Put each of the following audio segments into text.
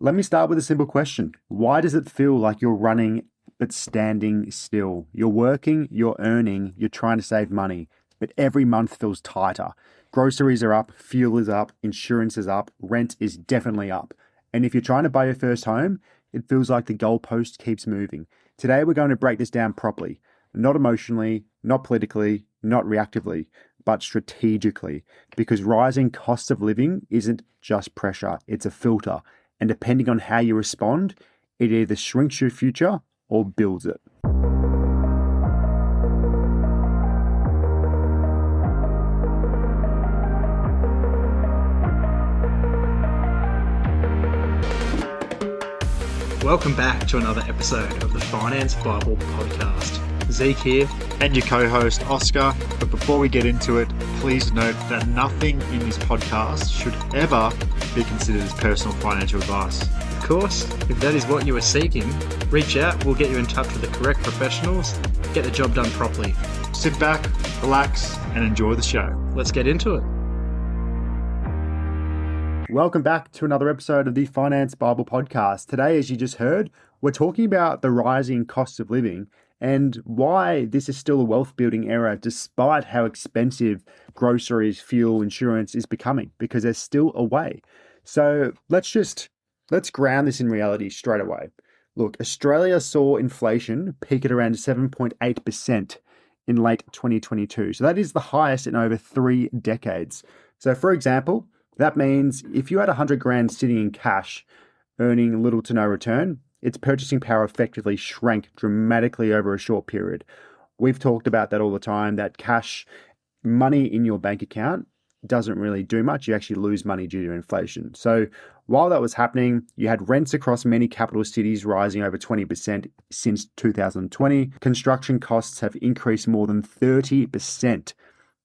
Let me start with a simple question. Why does it feel like you're running but standing still? You're working, you're earning, you're trying to save money, but every month feels tighter. Groceries are up, fuel is up, insurance is up, rent is definitely up. And if you're trying to buy your first home, it feels like the goalpost keeps moving. Today, we're going to break this down properly, not emotionally, not politically, not reactively, but strategically, because rising cost of living isn't just pressure, it's a filter. And depending on how you respond, it either shrinks your future or builds it. Welcome back to another episode of the Finance Bible podcast. Zeke here. And your co-host Oscar. But before we get into it, please note that nothing in this podcast should ever be considered as personal financial advice. Of course, if that is what you are seeking, reach out, we'll get you in touch with the correct professionals, get the job done properly. Sit back, relax, and enjoy the show. Let's get into it. Welcome back to another episode of the Finance Bible podcast. Today, as you just heard, we're talking about the rising cost of living and why this is still a wealth building era despite how expensive groceries, fuel, insurance is becoming, because there's still a way. So let's ground this in reality straight away. Look, Australia saw inflation peak at around 7.8% in late 2022. So that is the highest in over 3 decades. So for example, that means if you had 100 grand sitting in cash, earning little to no return, its purchasing power effectively shrank dramatically over a short period. We've talked about that all the time, that cash money in your bank account doesn't really do much. You actually lose money due to inflation. So while that was happening, you had rents across many capital cities rising over 20% since 2020. Construction costs have increased more than 30%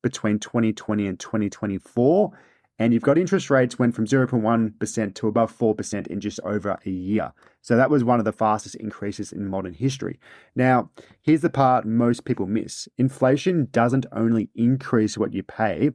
between 2020 and 2024. And you've got interest rates went from 0.1% to above 4% in just over a year. So that was one of the fastest increases in modern history. Now, here's the part most people miss. Inflation doesn't only increase what you pay,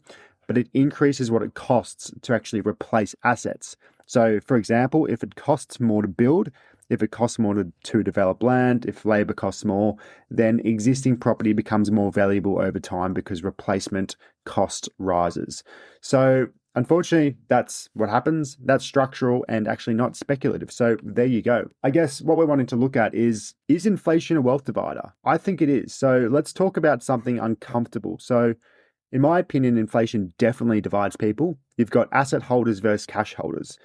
but it increases what it costs to actually replace assets. So, for example, if it costs more to build, if it costs more to develop land, if labor costs more, then existing property becomes more valuable over time because replacement cost rises. So, unfortunately, that's what happens. That's structural and actually not speculative. So there you go. I guess what we're wanting to look at is inflation a wealth divider? I think it is. So let's talk about something uncomfortable. So in my opinion, inflation definitely divides people. You've got asset holders versus cash holders,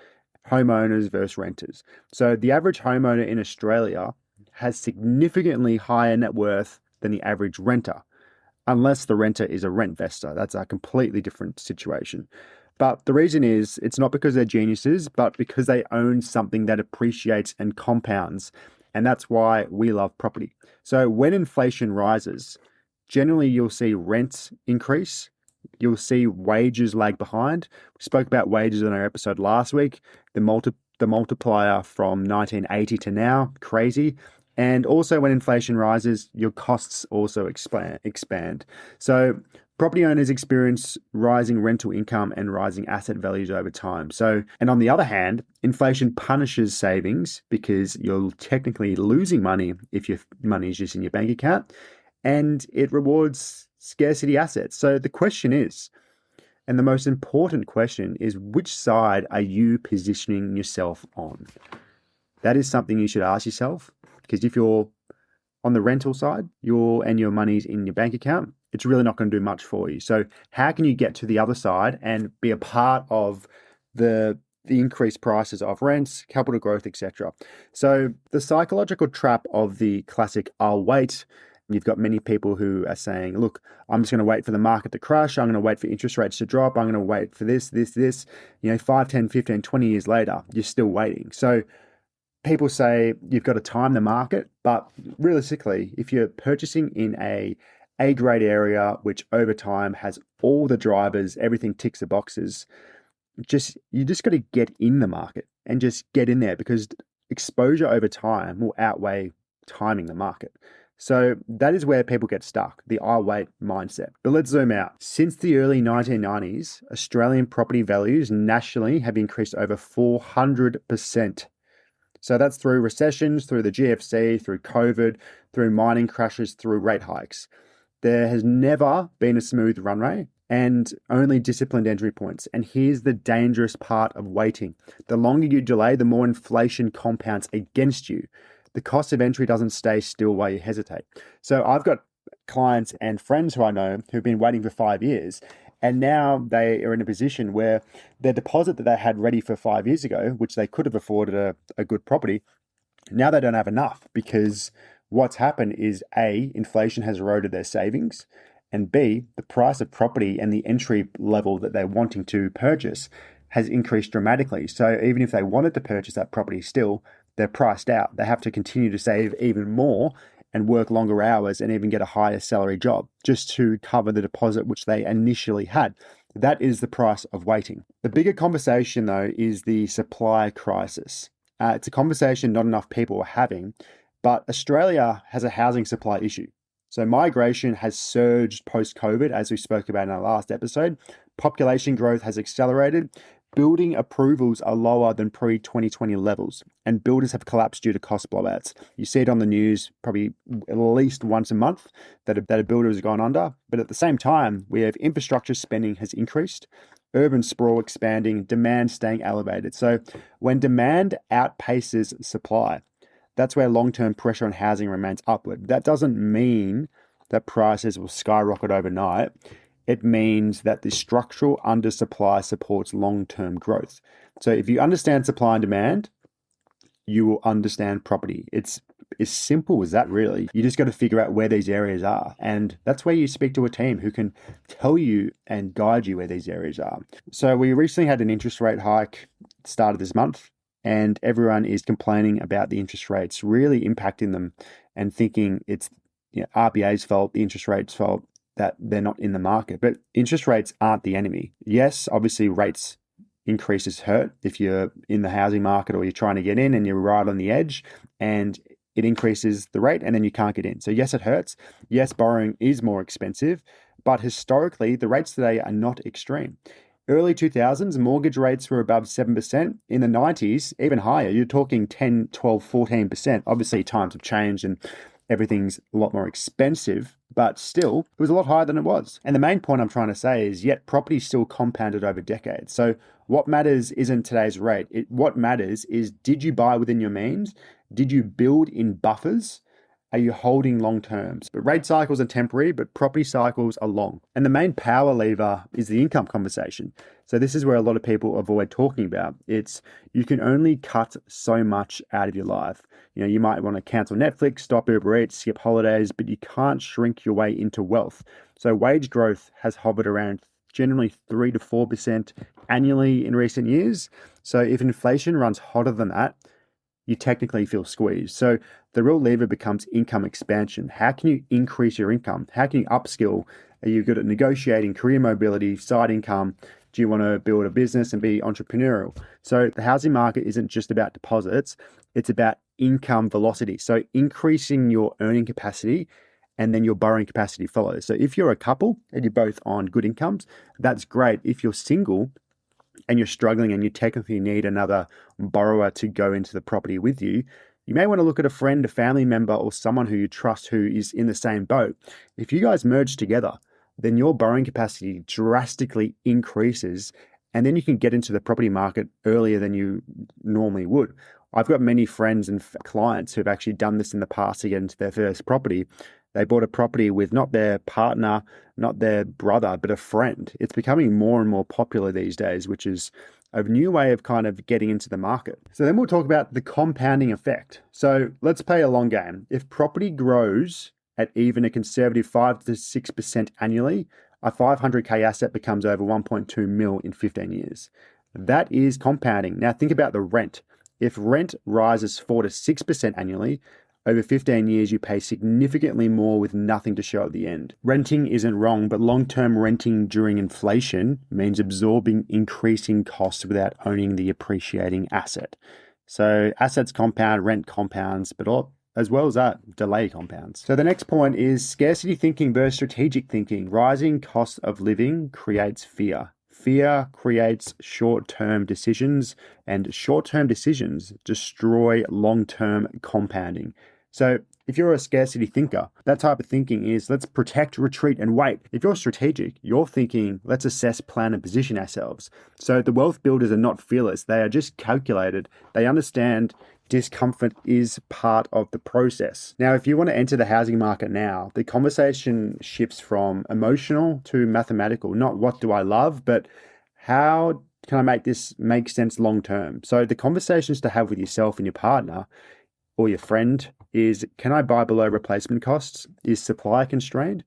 homeowners versus renters. So the average homeowner in Australia has significantly higher net worth than the average renter, unless the renter is a rent vestor. That's a completely different situation. But the reason is, it's not because they're geniuses, but because they own something that appreciates and compounds. And that's why we love property. So when inflation rises, generally you'll see rents increase. You'll see wages lag behind. We spoke about wages in our episode last week. The multiplier from 1980 to now, crazy. And also when inflation rises, your costs also expand. So property owners experience rising rental income and rising asset values over time. And on the other hand, inflation punishes savings because you're technically losing money if your money is just in your bank account, and it rewards scarcity assets. So the question is, and the most important question is, which side are you positioning yourself on? That is something you should ask yourself, because if you're on the rental side, your money's in your bank account, it's really not going to do much for you. So how can you get to the other side and be a part of the increased prices of rents, capital growth, etc.? So the psychological trap of the classic "I'll wait." You've got many people who are saying, look, I'm just going to wait for the market to crash. I'm going to wait for interest rates to drop. I'm going to wait for this. 5, 10, 15, 20 years later, you're still waiting. So people say you've got to time the market, but realistically, if you're purchasing in a A-grade area, which over time has all the drivers, everything ticks the boxes, you just got to get in the market and just get in there, because exposure over time will outweigh timing the market. So that is where people get stuck, the "I'll wait" mindset. But let's zoom out. Since the early 1990s, Australian property values nationally have increased over 400%. So that's through recessions, through the GFC, through COVID, through mining crashes, through rate hikes. There has never been a smooth runway and only disciplined entry points. And here's the dangerous part of waiting. The longer you delay, the more inflation compounds against you. The cost of entry doesn't stay still while you hesitate. So I've got clients and friends who I know who've been waiting for 5 years, and now they are in a position where their deposit that they had ready for 5 years ago, which they could have afforded a good property, now they don't have enough because what's happened is A, inflation has eroded their savings, and B, the price of property and the entry level that they're wanting to purchase has increased dramatically. So even if they wanted to purchase that property still, they're priced out. They have to continue to save even more and work longer hours and even get a higher salary job just to cover the deposit which they initially had. That is the price of waiting. The bigger conversation, though, is the supply crisis. It's a conversation not enough people are having, but Australia has a housing supply issue. So migration has surged post-COVID, as we spoke about in our last episode. Population growth has accelerated. Building approvals are lower than pre-2020 levels, and builders have collapsed due to cost blowouts. You see it on the news probably at least once a month that a builder has gone under. But at the same time, we have infrastructure spending has increased, urban sprawl expanding, demand staying elevated. So when demand outpaces supply, that's where long-term pressure on housing remains upward. That doesn't mean that prices will skyrocket overnight. It means that the structural undersupply supports long-term growth. So if you understand supply and demand, you will understand property. It's as simple as that, really. You just got to figure out where these areas are. And that's where you speak to a team who can tell you and guide you where these areas are. So we recently had an interest rate hike started this month, and everyone is complaining about the interest rates really impacting them and thinking it's RBA's fault, the interest rates' fault, that they're not in the market. But interest rates aren't the enemy. Yes, obviously rates increases hurt if you're in the housing market or you're trying to get in and you're right on the edge and it increases the rate and then you can't get in. So yes, it hurts. Yes, borrowing is more expensive, but historically the rates today are not extreme. Early 2000s, mortgage rates were above 7%. In the 90s, even higher. You're talking 10, 12, 14%. Obviously, times have changed and everything's a lot more expensive, but still, it was a lot higher than it was. And the main point I'm trying to say is, yet property still compounded over decades. So what matters isn't today's rate. What matters is, did you buy within your means? Did you build in buffers? Are you holding long terms? But rate cycles are temporary, but property cycles are long. And the main power lever is the income conversation. So this is where a lot of people avoid talking about. It's you can only cut so much out of your life. You might want to cancel Netflix, stop Uber Eats, skip holidays, but you can't shrink your way into wealth. So wage growth has hovered around generally 3 to 4% annually in recent years. So if inflation runs hotter than that, you technically feel squeezed. So the real lever becomes income expansion. How can you increase your income? How can you upskill? Are you good at negotiating, career mobility, side income? Do you want to build a business and be entrepreneurial? So the housing market isn't just about deposits, it's about income velocity. So increasing your earning capacity and then your borrowing capacity follows. So if you're a couple and you're both on good incomes, that's great. If you're single and you're struggling and you technically need another borrower to go into the property with you, you may want to look at a friend, a family member, or someone who you trust who is in the same boat. If you guys merge together, then your borrowing capacity drastically increases, and then you can get into the property market earlier than you normally would. I've got many friends and clients who have actually done this in the past to get into their first property. They bought a property with not their partner, not their brother, but a friend. It's becoming more and more popular these days, which is a new way of kind of getting into the market. So then we'll talk about the compounding effect. So let's play a long game. If property grows at even a conservative 5 to 6% annually, a 500K asset becomes over 1.2 mil in 15 years. That is compounding. Now think about the rent. If rent rises 4 to 6% annually, over 15 years, you pay significantly more with nothing to show at the end. Renting isn't wrong, but long-term renting during inflation means absorbing increasing costs without owning the appreciating asset. So assets compound, rent compounds, but as well as that, delay compounds. So the next point is scarcity thinking versus strategic thinking. Rising cost of living creates fear. Fear creates short-term decisions, and short-term decisions destroy long-term compounding. So if you're a scarcity thinker, that type of thinking is let's protect, retreat, and wait. If you're strategic, you're thinking let's assess, plan, and position ourselves. So the wealth builders are not fearless. They are just calculated. They understand discomfort is part of the process. Now, if you want to enter the housing market now, the conversation shifts from emotional to mathematical. Not what do I love, but how can I make this make sense long term? So the conversations to have with yourself and your partner or your friend is, can I buy below replacement costs? Is supply constrained?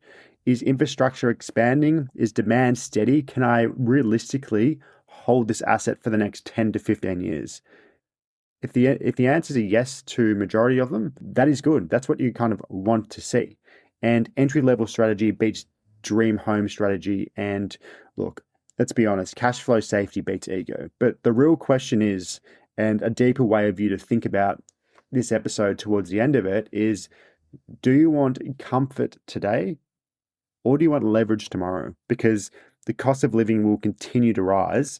Is infrastructure expanding? Is demand steady? Can I realistically hold this asset for the next 10 to 15 years? If the answer is a yes to majority of them, that is good. That's what you kind of want to see. And entry-level strategy beats dream home strategy. And look, let's be honest, cash flow safety beats ego. But the real question is, and a deeper way of you to think about this episode towards the end of it is, do you want comfort today or do you want leverage tomorrow? Because the cost of living will continue to rise.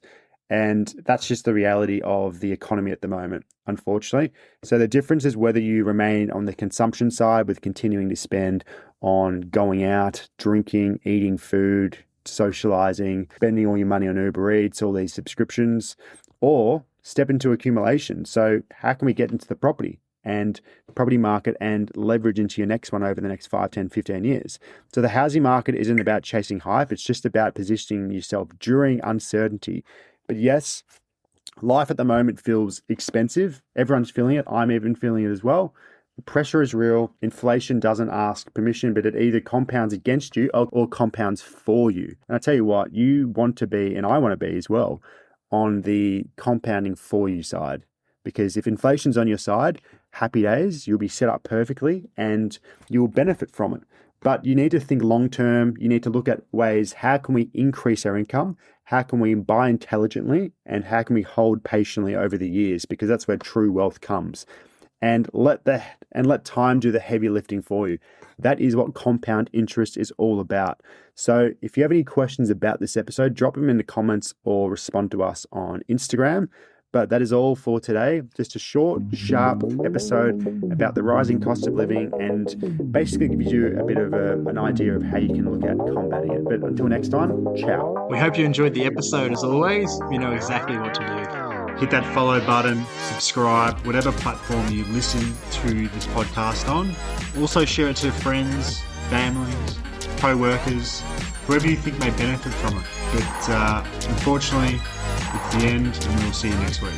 And that's just the reality of the economy at the moment, unfortunately. So the difference is whether you remain on the consumption side with continuing to spend on going out, drinking, eating food, socializing, spending all your money on Uber Eats, all these subscriptions, or step into accumulation. So how can we get into the property market and leverage into your next one over the next 5, 10, 15 years? So the housing market isn't about chasing hype. It's just about positioning yourself during uncertainty. But yes, life at the moment feels expensive. Everyone's feeling it. I'm even feeling it as well. The pressure is real. Inflation doesn't ask permission, but it either compounds against you or compounds for you. And I tell you what, you want to be, and I want to be as well, on the compounding for you side. Because if inflation's on your side, happy days, you'll be set up perfectly and you'll benefit from it. But you need to think long term. You need to look at ways, how can we increase our income? How can we buy intelligently? And how can we hold patiently over the years? Because that's where true wealth comes. And let time do the heavy lifting for you. That is what compound interest is all about. So if you have any questions about this episode, drop them in the comments or respond to us on Instagram. But that is all for today. Just a short, sharp episode about the rising cost of living and basically gives you a bit of an idea of how you can look at combating it. But until next time, ciao. We hope you enjoyed the episode. As always, you know exactly what to do. Hit that follow button, subscribe, whatever platform you listen to this podcast on. Also share it to friends, families, co-workers, whoever you think may benefit from it. But unfortunately, it's the end, and we'll see you next week.